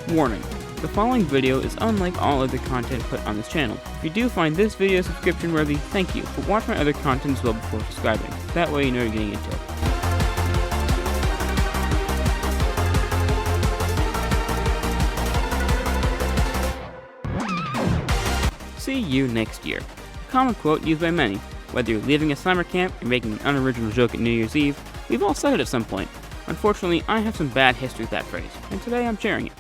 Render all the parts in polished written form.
Warning: the following video is unlike all other content put on this channel. If you do find this video subscription worthy, thank you, but watch my other content as well before subscribing. That way you know what you're getting into. See you next year. A common quote used by many. Whether you're leaving a summer camp or making an unoriginal joke at New Year's Eve, we've all said it at some point. Unfortunately, I have some bad history with that phrase, and today I'm sharing it.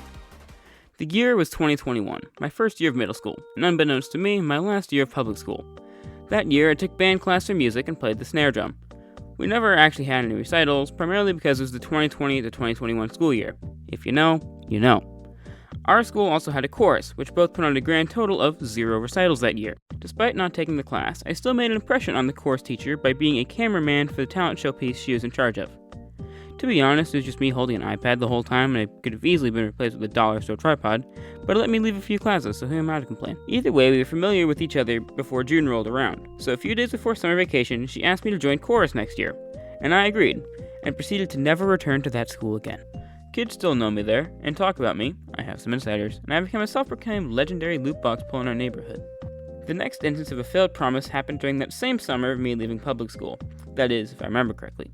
The year was 2021, my first year of middle school, and unbeknownst to me, my last year of public school. That year, I took band class for music and played the snare drum. We never actually had any recitals, primarily because it was the 2020 to 2021 school year. If you know, you know. Our school also had a chorus, which both put on a grand total of 0 recitals that year. Despite not taking the class, I still made an impression on the chorus teacher by being a cameraman for the talent show piece she was in charge of. To be honest, it was just me holding an iPad the whole time, and it could have easily been replaced with a dollar store tripod, but it let me leave a few classes, so who am I to complain? Either way, we were familiar with each other before June rolled around, so a few days before summer vacation, she asked me to join chorus next year, and I agreed, and proceeded to never return to that school again. Kids still know me there, and talk about me, I have some insiders, and I became a self-proclaimed legendary loot box pull in our neighborhood. The next instance of a failed promise happened during that same summer of me leaving public school, that is, if I remember correctly.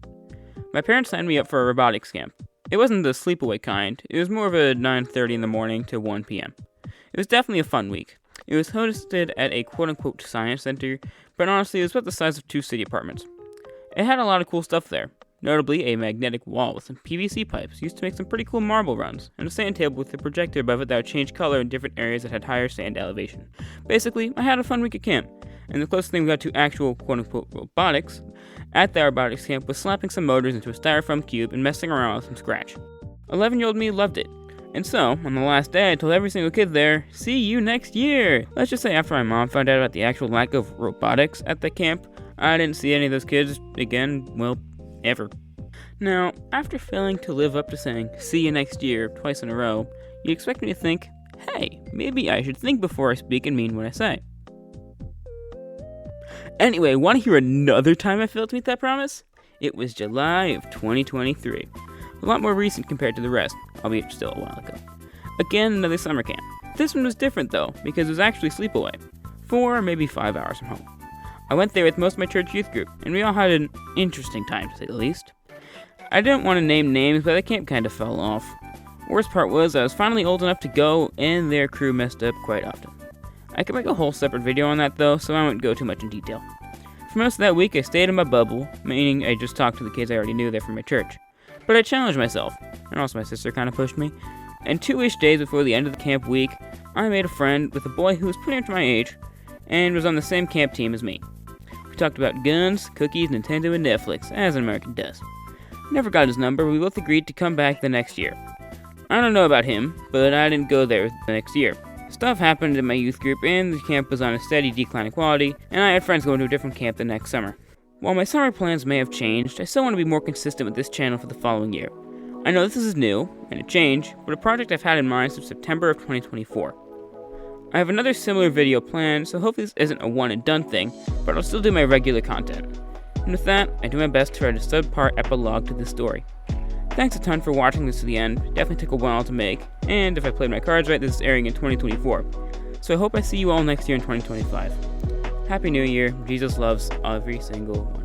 My parents signed me up for a robotics camp. It wasn't the sleepaway kind, it was more of a 9:30 in the morning to 1 p.m. It was definitely a fun week. It was hosted at a quote-unquote science center, but honestly it was about the size of 2 city apartments. It had a lot of cool stuff there, notably a magnetic wall with some PVC pipes used to make some pretty cool marble runs, and a sand table with a projector above it that would change color in different areas that had higher sand elevation. Basically, I had a fun week at camp, and the closest thing we got to actual quote-unquote robotics at the robotics camp was slapping some motors into a styrofoam cube and messing around with some scratch. 11-year-old me loved it. And so, on the last day, I told every single kid there, see you next year! Let's just say after my mom found out about the actual lack of robotics at the camp, I didn't see any of those kids again, well, ever. Now, after failing to live up to saying, see you next year, twice in a row, you expect me to think, hey, maybe I should think before I speak and mean what I say. Anyway, want to hear another time I failed to meet that promise? It was July of 2023. A lot more recent compared to the rest, albeit still a while ago. Again, another summer camp. This one was different though, because it was actually sleepaway. 4 or maybe 5 hours from home. I went there with most of my church youth group, and we all had an interesting time to say the least. I didn't want to name names, but the camp kind of fell off. Worst part was I was finally old enough to go, and their crew messed up quite often. I could make a whole separate video on that though, so I won't go too much in detail. For most of that week, I stayed in my bubble, meaning I just talked to the kids I already knew there from my church. But I challenged myself, and also my sister kind of pushed me, and 2-ish days before the end of the camp week, I made a friend with a boy who was pretty much my age, and was on the same camp team as me. We talked about guns, cookies, Nintendo, and Netflix, as an American does. Never got his number, but we both agreed to come back the next year. I don't know about him, but I didn't go there the next year. Stuff happened in my youth group, and the camp was on a steady decline in quality, and I had friends going to a different camp the next summer. While my summer plans may have changed, I still want to be more consistent with this channel for the following year. I know this is new, and a change, but a project I've had in mind since September of 2024. I have another similar video planned, so hopefully this isn't a one and done thing, but I'll still do my regular content. And with that, I do my best to write a subpart epilogue to this story. Thanks a ton for watching this to the end, definitely took a while to make, and if I played my cards right, this is airing in 2024. So I hope I see you all next year in 2025. Happy New Year, Jesus loves every single one.